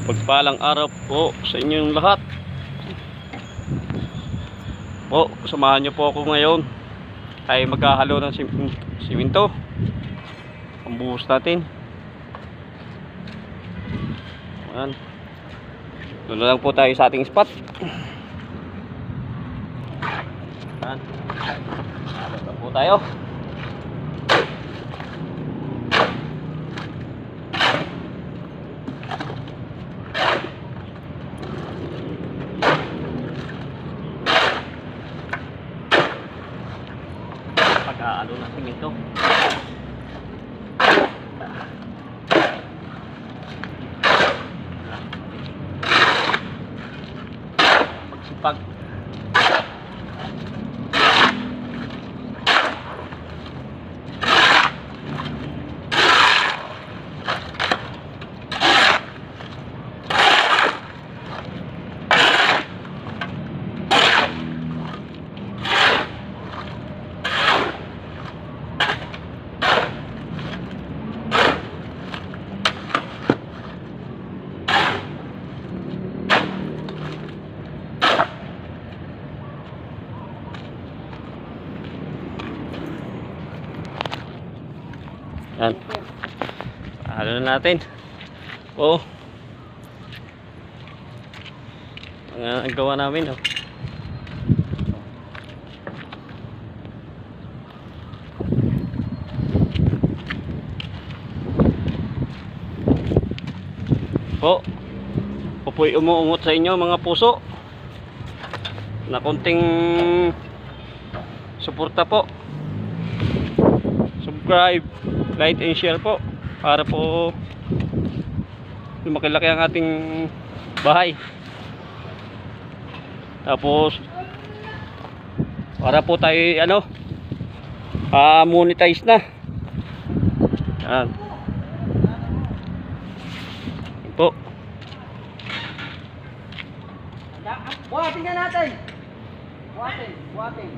Pagpalang araw po sa inyong lahat. Po, samahan niyo po ako ngayon. Ay maghahalo ng simento. Pambuhos natin. Ayan. Doon na lang po tayo sa ating spot. Ayan. Doon po tayo. Pag-aalo ng simento. Pagsipag. Yan. Halo na natin. Oh. Ang gawa namin, oh. Po. Po'y umuungot sa inyo mga puso. Na konting suporta po. Subscribe, like and share po para po lumaki-laki ang ating bahay. Tapos para po tayo monetize na. Yan. Yan po. Buhatin na natin. Buhatin.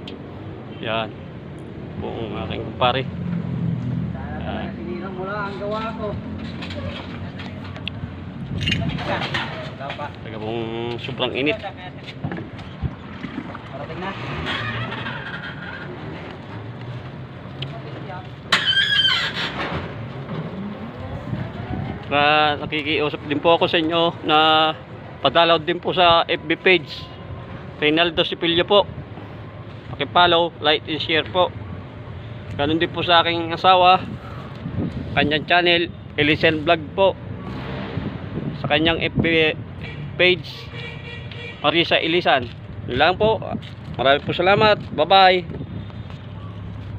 Yan po ang aking pare. Sinirang mo lang ang gawa ko. Taga pong sobrang init. Parating na. Nakikiusap din po ako sa inyo na padalaw din po sa FB page Reynaldo Sipilyo po. Paki-follow, like and share po. Ganun din po sa aking asawa, kanyang channel Ilisan Vlog po, sa kanyang FB page Marisa Ilisan. Yun lang po. Maraming po salamat. Bye bye.